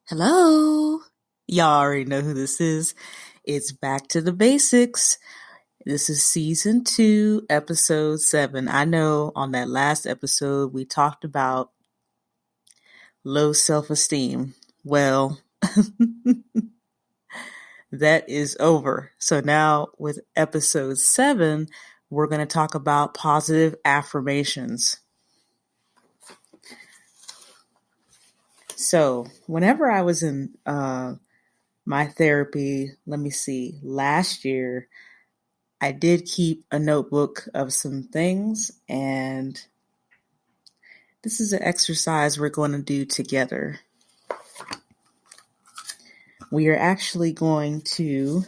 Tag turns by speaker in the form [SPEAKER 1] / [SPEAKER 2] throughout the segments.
[SPEAKER 1] Hello. Y'all already know who this is. It's Back to the Basics. This is season 2, episode 7. I know on that last episode we talked about low self-esteem. Well, that is over. So now with episode 7, we're going to talk about positive affirmations. So whenever I was in my therapy, last year, I did keep a notebook of some things, and this is an exercise we're going to do together. We are actually going to,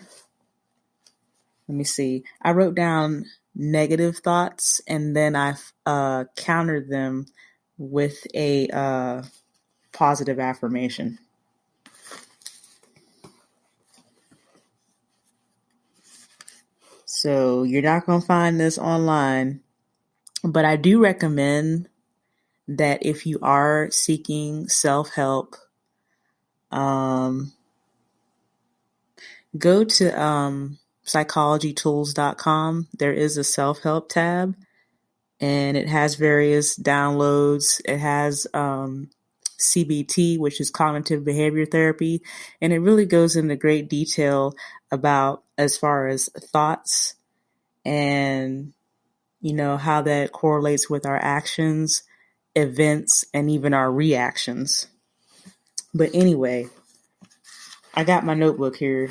[SPEAKER 1] I wrote down negative thoughts, and then I countered them with a positive affirmation. So you're not going to find this online, but I do recommend that if you are seeking self-help, go to psychologytools.com. There is a self-help tab, and it has various downloads. It has CBT, which is cognitive behavior therapy, and it really goes into great detail about as far as thoughts and how that correlates with our actions, events, and even our reactions. But anyway, I got my notebook here,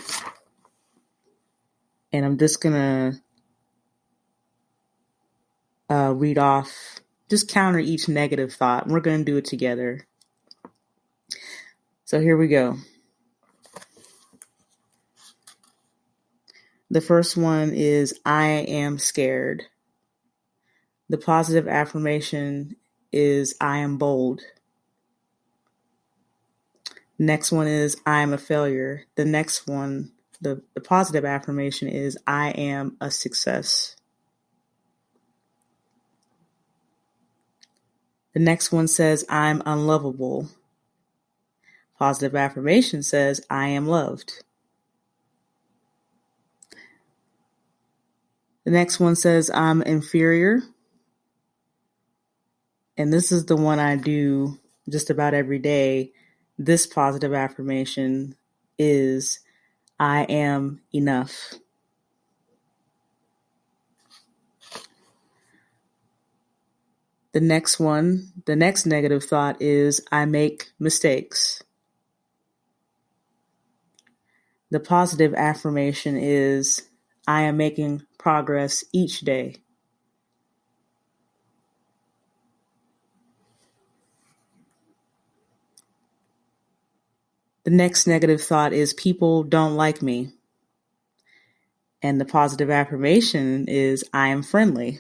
[SPEAKER 1] and I'm just gonna read off, just counter each negative thought, and we're gonna do it together. So here we go. The first one is, I am scared. The positive affirmation is, I am bold. Next one is, I am a failure. The next one, the positive affirmation is, I am a success. The next one says, I'm unlovable. Positive affirmation says, I am loved. The next one says, I'm inferior. And this is the one I do just about every day. This positive affirmation is, I am enough. The next negative thought is, I make mistakes. The positive affirmation is, I am making progress each day. The next negative thought is, people don't like me. And the positive affirmation is, I am friendly.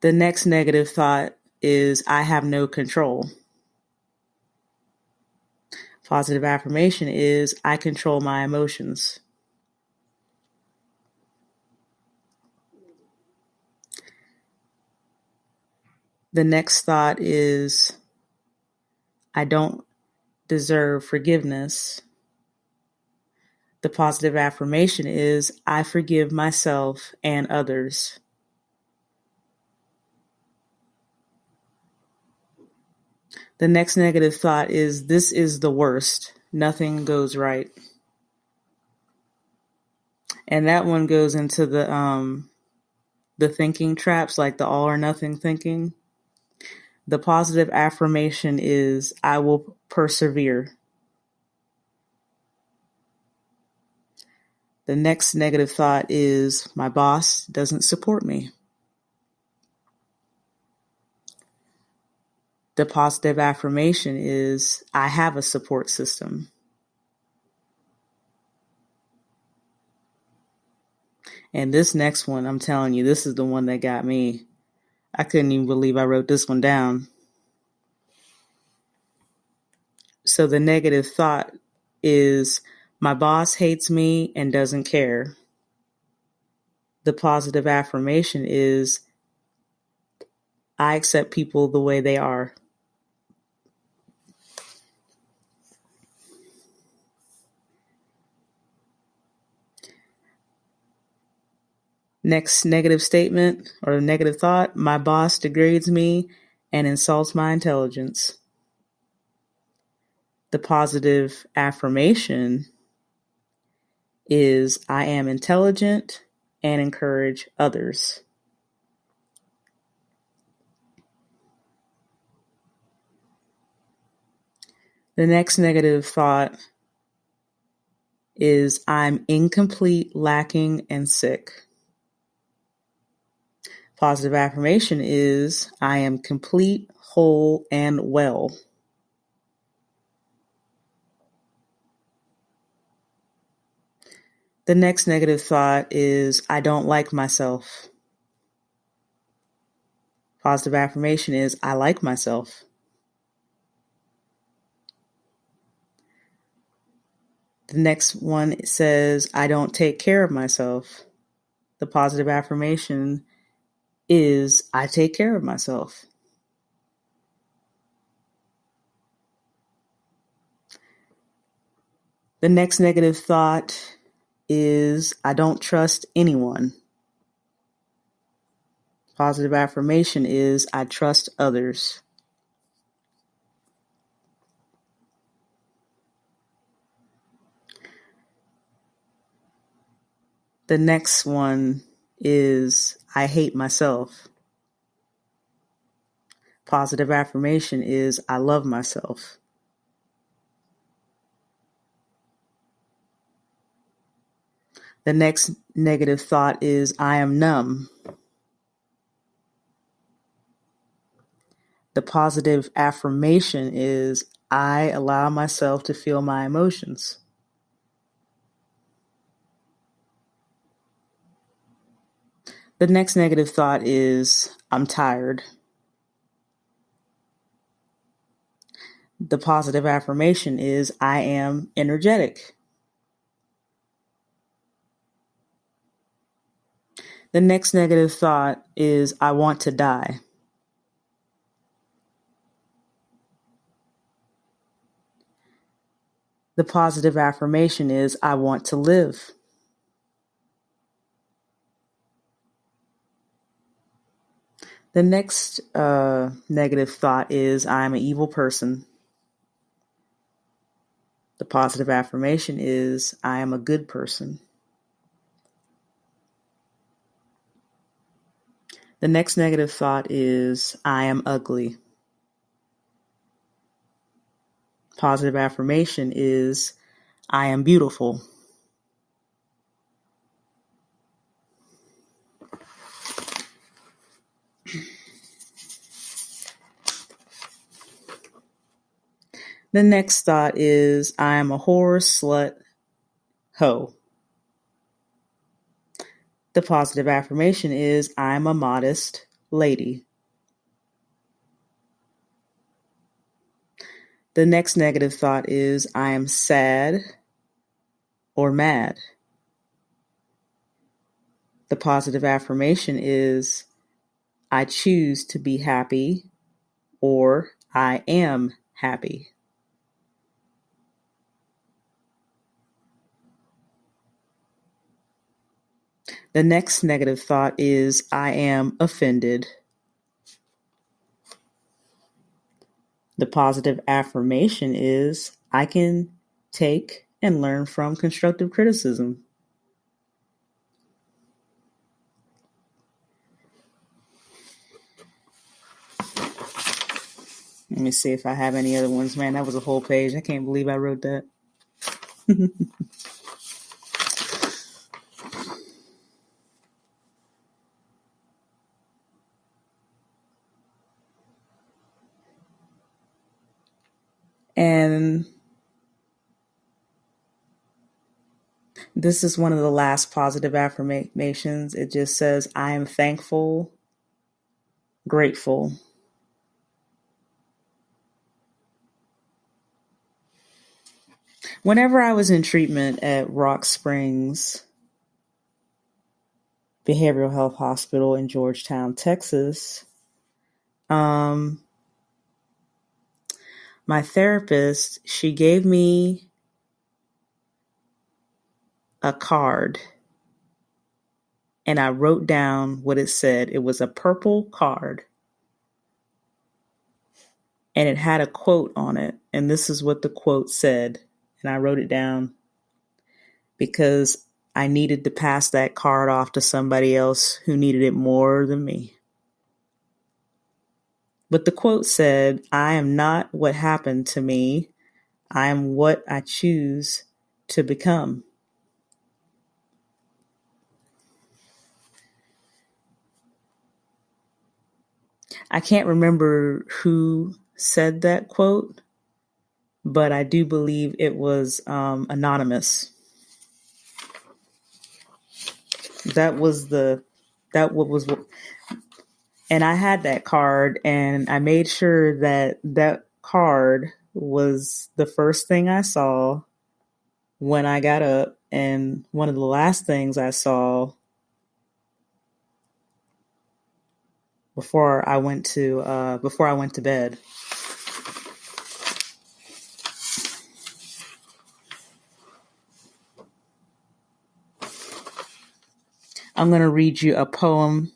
[SPEAKER 1] The next negative thought is, I have no control. Positive affirmation is, I control my emotions. The next thought is, I don't deserve forgiveness. The positive affirmation is, I forgive myself and others. The next negative thought is, this is the worst. Nothing goes right. And that one goes into the thinking traps, like the all or nothing thinking. The positive affirmation is, I will persevere. The next negative thought is, my boss doesn't support me. The positive affirmation is, I have a support system. And this next one, I'm telling you, this is the one that got me. I couldn't even believe I wrote this one down. So the negative thought is, my boss hates me and doesn't care. The positive affirmation is, I accept people the way they are. Next negative statement or negative thought, my boss degrades me and insults my intelligence. The positive affirmation is I am intelligent and encourage others. The next negative thought is I'm incomplete, lacking, and sick. Positive affirmation is I am complete, whole, and well. The next negative thought is I don't like myself. Positive affirmation is I like myself. The next one says I don't take care of myself. The positive affirmation is I take care of myself. The next negative thought is I don't trust anyone. Positive affirmation is I trust others. The next one is I hate myself. Positive affirmation is I love myself. The next negative thought is I am numb. The positive affirmation is I allow myself to feel my emotions. The next negative thought is I'm tired. The positive affirmation is I am energetic. The next negative thought is I want to die. The positive affirmation is I want to live. The next negative thought is I'm an evil person. The positive affirmation is I am a good person. The next negative thought is I am ugly. Positive affirmation is I am beautiful. The next thought is I am a whore, slut, hoe. The positive affirmation is I'm a modest lady. The next negative thought is I am sad or mad. The positive affirmation is I choose to be happy or I am happy. The next negative thought is I am offended. The positive affirmation is I can take and learn from constructive criticism. Let me see if I have any other ones. Man, that was a whole page. I can't believe I wrote that. And this is one of the last positive affirmations. It just says, I am thankful, grateful. Whenever I was in treatment at Rock Springs Behavioral Health Hospital in Georgetown, Texas, My therapist, she gave me a card and I wrote down what it said. It was a purple card and it had a quote on it. And this is what the quote said. And I wrote it down because I needed to pass that card off to somebody else who needed it more than me. But the quote said, "I am not what happened to me. I am what I choose to become." I can't remember who said that quote, but I do believe it was anonymous. That was and I had that card, and I made sure that that card was the first thing I saw when I got up, and one of the last things I saw before I went to bed. I'm going to read you a poem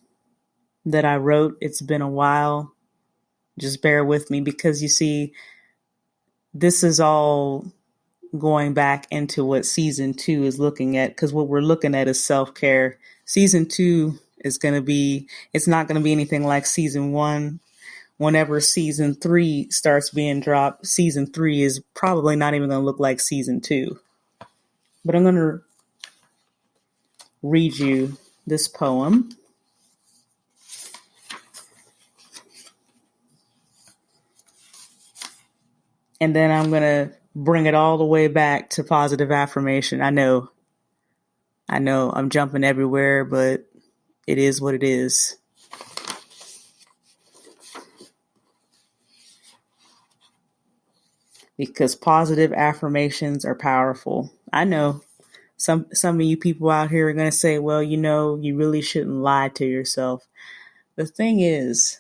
[SPEAKER 1] that I wrote. It's been a while. Just bear with me because you see, this is all going back into what season 2 is looking at, because what we're looking at is self-care. Season 2 is going to be, it's not going to be anything like season 1. Whenever season 3 starts being dropped, season 3 is probably not even going to look like season 2. But I'm going to read you this poem. And then I'm going to bring it all the way back to positive affirmation. I know I'm jumping everywhere, but it is what it is. Because positive affirmations are powerful. I know some of you people out here are going to say, well, you really shouldn't lie to yourself. The thing is,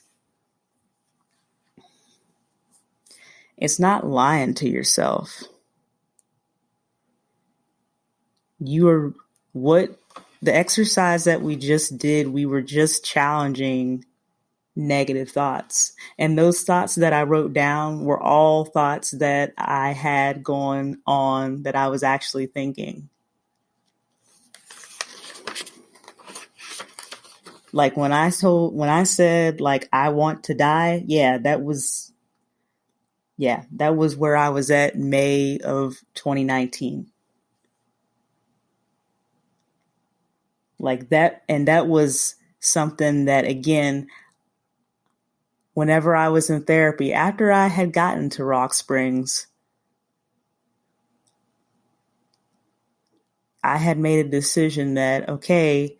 [SPEAKER 1] it's not lying to yourself. The exercise that we just did, we were just challenging negative thoughts. And those thoughts that I wrote down were all thoughts that I had going on that I was actually thinking. Like when I said like I want to die, that was where I was at in May of 2019. Like that, and that was something that, again, whenever I was in therapy, after I had gotten to Rock Springs, I had made a decision that, okay,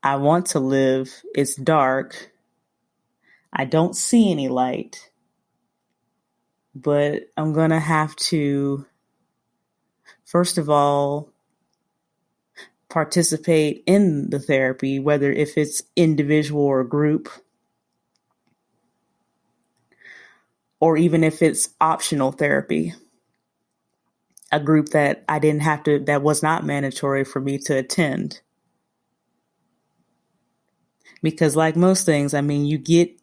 [SPEAKER 1] I want to live. It's dark. I don't see any light, but I'm going to have to, first of all, participate in the therapy, whether if it's individual or group, or even if it's optional therapy, a group that that was not mandatory for me to attend. Because like most things, I mean, you get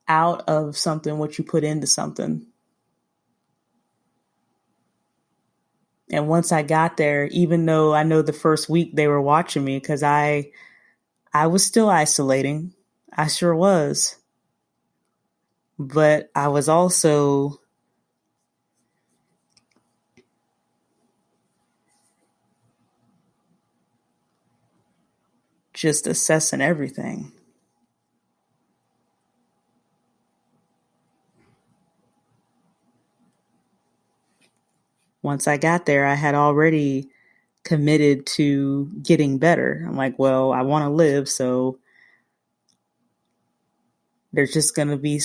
[SPEAKER 1] out of something what you put into something. And once I got there, even though I know the first week they were watching me because I was still isolating. I sure was. But I was also just assessing everything. Once I got there, I had already committed to getting better. I'm like, well, I want to live, so there's just going to be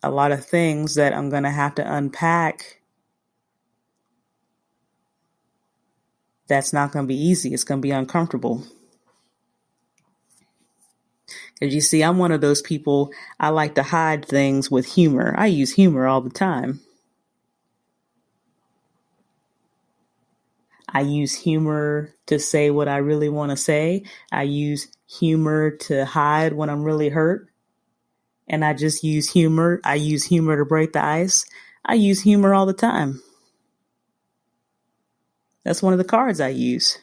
[SPEAKER 1] a lot of things that I'm going to have to unpack. That's not going to be easy. It's going to be uncomfortable. Because you see, I'm one of those people, I like to hide things with humor. I use humor all the time. I use humor to say what I really want to say. I use humor to hide when I'm really hurt. And I just use humor. I use humor to break the ice. I use humor all the time. That's one of the cards I use.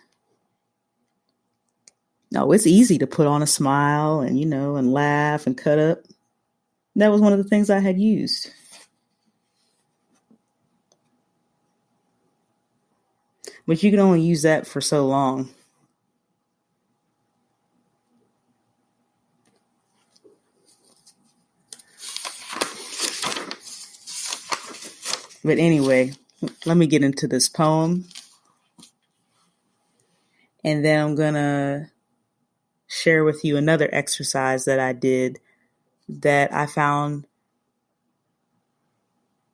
[SPEAKER 1] No, it's easy to put on a smile and, and laugh and cut up. That was one of the things I had used. But you can only use that for so long. But anyway, let me get into this poem. And then I'm going to share with you another exercise that I did that I found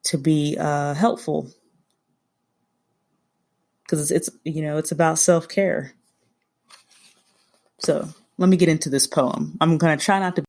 [SPEAKER 1] to be helpful. Because it's about self-care. So let me get into this poem. I'm going to try not to